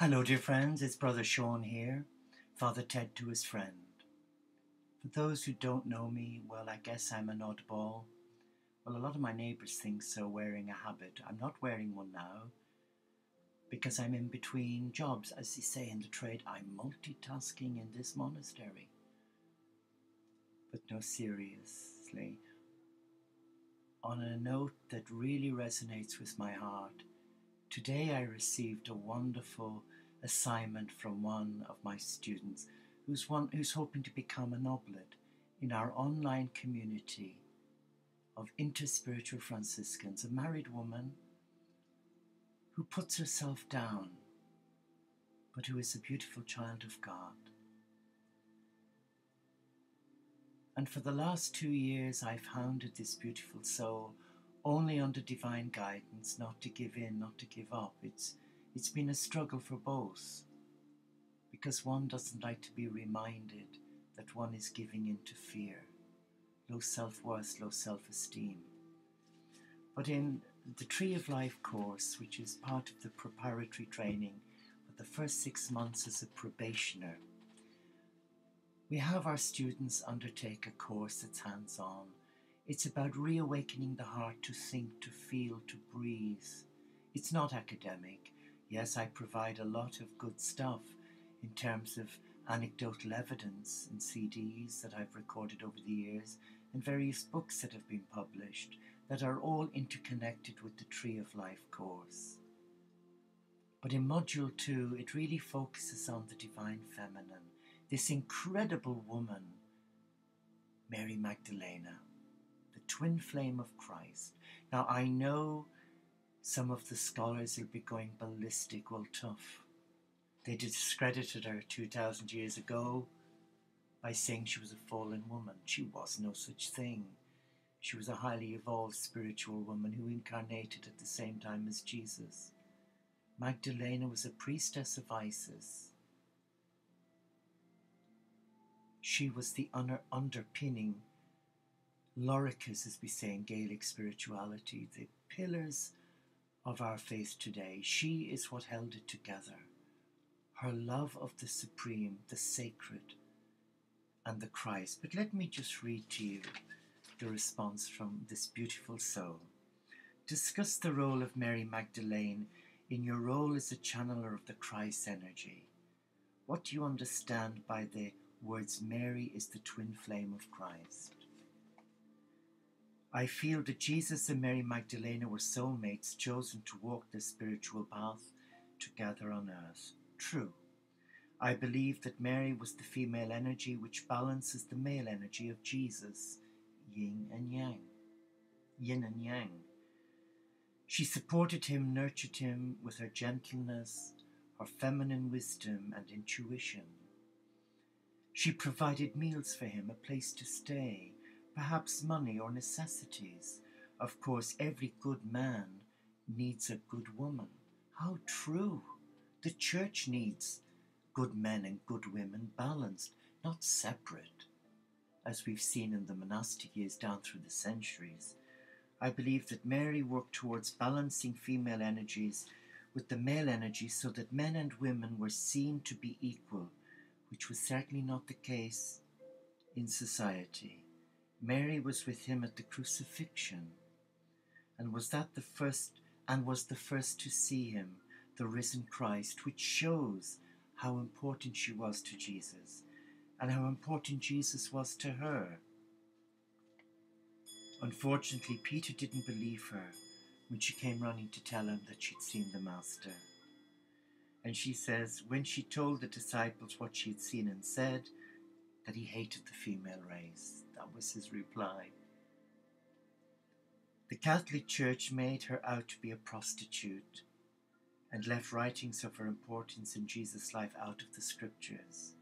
Hello, dear friends, it's Brother Sean here, Father Ted to his friend. For those who don't know me, well, I guess I'm an oddball. Well, a lot of my neighbours think so, wearing a habit. I'm not wearing one now because I'm in between jobs. As they say in the trade, I'm multitasking in this monastery. But no, seriously, on a note that really resonates with my heart, today I received a wonderful assignment from one of my students who's hoping to become an oblate in our online community of interspiritual Franciscans, a married woman who puts herself down, but who is a beautiful child of God. And for the last 2 years, I've hounded this beautiful soul only under divine guidance, not to give in, not to give up. It's been a struggle for both, because one doesn't like to be reminded that one is giving in to fear, low self-worth, low self-esteem. But in the Tree of Life course, which is part of the preparatory training for the first 6 months as a probationer, we have our students undertake a course that's hands-on. It's about reawakening the heart to think, to feel, to breathe. It's not academic. Yes, I provide a lot of good stuff in terms of anecdotal evidence and CDs that I've recorded over the years and various books that have been published that are all interconnected with the Tree of Life course. But in Module 2, it really focuses on the Divine Feminine, this incredible woman, Mary Magdalena, the twin flame of Christ. Now, I know some of the scholars will be going ballistic, well, tough. They discredited her 2,000 years ago by saying she was a fallen woman. She was no such thing. She was a highly evolved spiritual woman who incarnated at the same time as Jesus. Magdalena was a priestess of Isis. She was the underpinning loricas, as we say in Gaelic spirituality, the pillars of our faith today. She is what held it together. Her love of the supreme, the sacred, and the Christ. But let me just read to you the response from this beautiful soul. Discuss the role of Mary Magdalene in your role as a channeler of the Christ energy. What do you understand by the words Mary is the twin flame of Christ? I feel that Jesus and Mary Magdalena were soulmates chosen to walk this spiritual path together on earth. True. I believe that Mary was the female energy which balances the male energy of Jesus, yin and yang, yin and yang. She supported him, nurtured him with her gentleness, her feminine wisdom and intuition. She provided meals for him, a place to stay, perhaps money or necessities. Of course, every good man needs a good woman. How true! The church needs good men and good women balanced, not separate, as we've seen in the monastic years down through the centuries. I believe that Mary worked towards balancing female energies with the male energy so that men and women were seen to be equal, which was certainly not the case in society. Mary was with him at the crucifixion, and was the first to see him, the risen Christ, which shows how important she was to Jesus, and how important Jesus was to her. Unfortunately, Peter didn't believe her when she came running to tell him that she'd seen the Master. And she says, when she told the disciples what she had seen and said, that he hated the female race. That was his reply. The Catholic Church made her out to be a prostitute and left writings of her importance in Jesus' life out of the scriptures.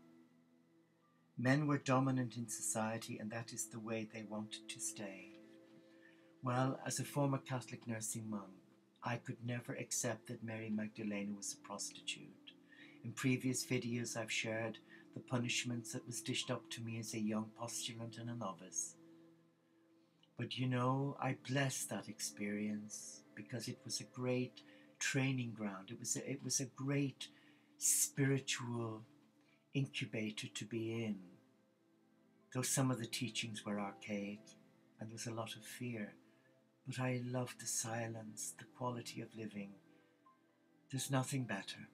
Men were dominant in society, and that is the way they wanted to stay. Well, as a former Catholic nursing monk, I could never accept that Mary Magdalena was a prostitute. In previous videos, I've shared the punishments that was dished up to me as a young postulant and a novice. But you know, I blessed that experience because it was a great training ground. It was a great spiritual incubator to be in, though some of the teachings were archaic and there was a lot of fear. But I loved the silence, the quality of living. There's nothing better.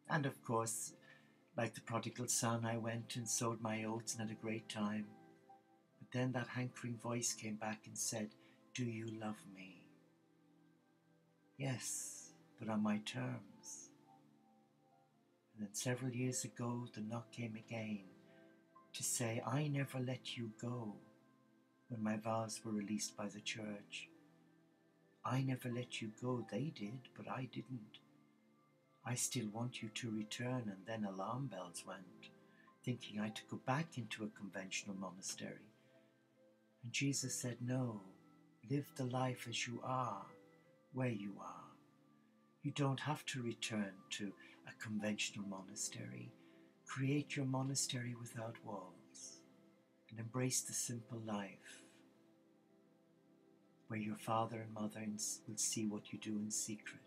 And of course, like the prodigal son, I went and sowed my oats and had a great time. But then that hankering voice came back and said, "Do you love me?" Yes, but on my terms. And then several years ago, the knock came again to say, "I never let you go," when my vows were released by the church. I never let you go. They did, but I didn't. I still want you to return. And then alarm bells went, thinking I to go back into a conventional monastery. And Jesus said, "No, live the life as you are, where you are. You don't have to return to a conventional monastery. Create your monastery without walls and embrace the simple life where your father and mother will see what you do in secret.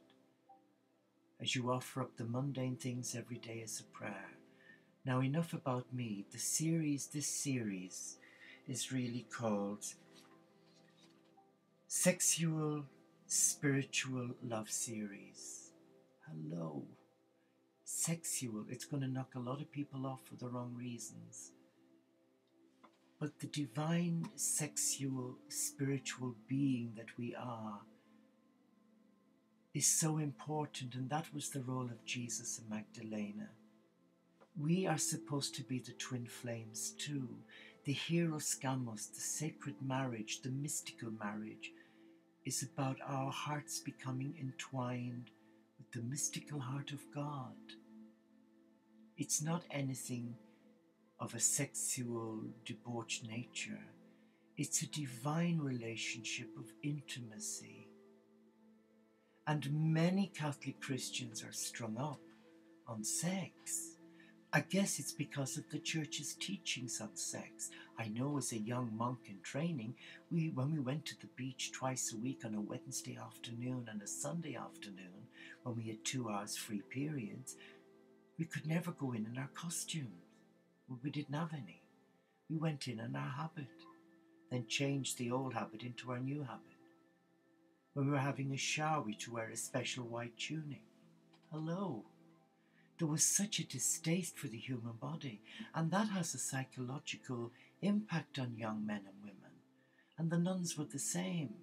As you offer up the mundane things every day as a prayer." Now, enough about me. This series is really called Sexual Spiritual Love Series. Hello. Sexual. It's going to knock a lot of people off for the wrong reasons. But the divine, sexual, spiritual being that we are is so important, and that was the role of Jesus and Magdalena. We are supposed to be the twin flames too. The hieros gamos, the sacred marriage, the mystical marriage, is about our hearts becoming entwined with the mystical heart of God. It's not anything of a sexual, debauched nature. It's a divine relationship of intimacy. And many Catholic Christians are strung up on sex. I guess it's because of the Church's teachings on sex. I know as a young monk in training, when we went to the beach twice a week on a Wednesday afternoon and a Sunday afternoon, when we had 2 hours free periods, we could never go in our costumes. Well, we didn't have any. We went in our habit, then changed the old habit into our new habit. When we were having a shower, we had to wear a special white tunic. Hello. There was such a distaste for the human body, and that has a psychological impact on young men and women. And the nuns were the same.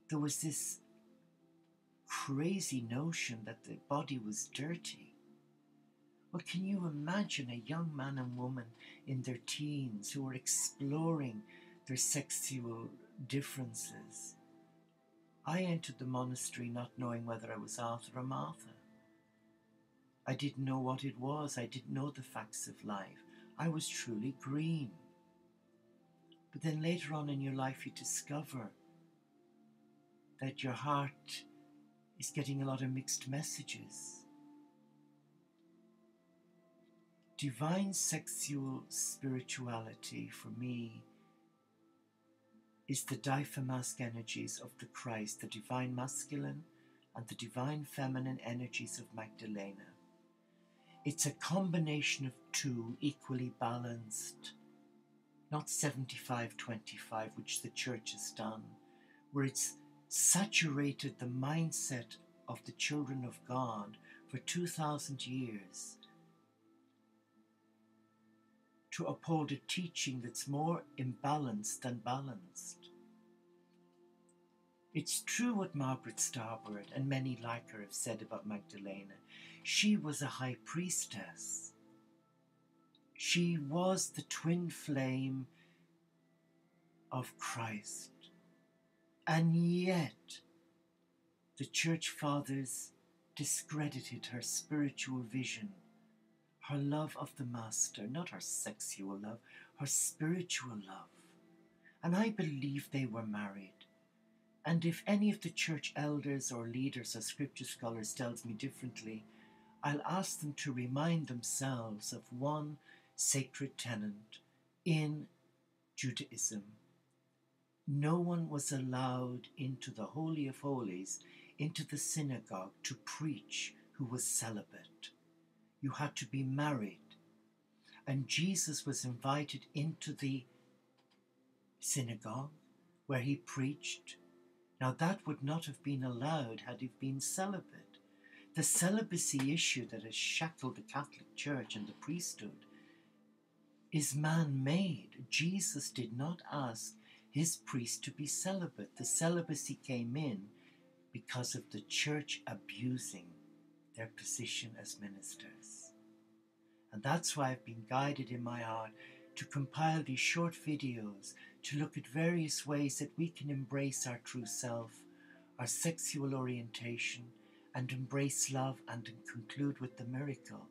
There was this crazy notion that the body was dirty. Well, can you imagine a young man and woman in their teens who were exploring their sexual differences? I entered the monastery not knowing whether I was Arthur or Martha. I didn't know what it was. I didn't know the facts of life. I was truly green. But then later on in your life, you discover that your heart is getting a lot of mixed messages. Divine sexual spirituality, for me, is the diaphamasc energies of the Christ, the divine masculine and the divine feminine energies of Magdalena. It's a combination of two equally balanced, not 75-25, which the Church has done, where it's saturated the mindset of the children of God for 2,000 years to uphold a teaching that's more imbalanced than balanced. It's true what Margaret Starboard and many like her have said about Magdalena. She was a high priestess. She was the twin flame of Christ. And yet, the Church Fathers discredited her spiritual vision, her love of the Master, not her sexual love, her spiritual love. And I believe they were married. And if any of the church elders or leaders or scripture scholars tells me differently, I'll ask them to remind themselves of one sacred tenet in Judaism. No one was allowed into the Holy of Holies, into the synagogue, to preach who was celibate. you had to be married. And Jesus was invited into the synagogue where he preached. Now that would not have been allowed had he been celibate. The celibacy issue that has shackled the Catholic Church and the priesthood is man-made. Jesus did not ask his priest to be celibate. The celibacy came in because of the church abusing their position as ministers. And that's why I've been guided in my heart to compile these short videos to look at various ways that we can embrace our true self, our sexual orientation, and embrace love, and conclude with the miracle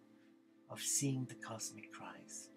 of seeing the cosmic Christ.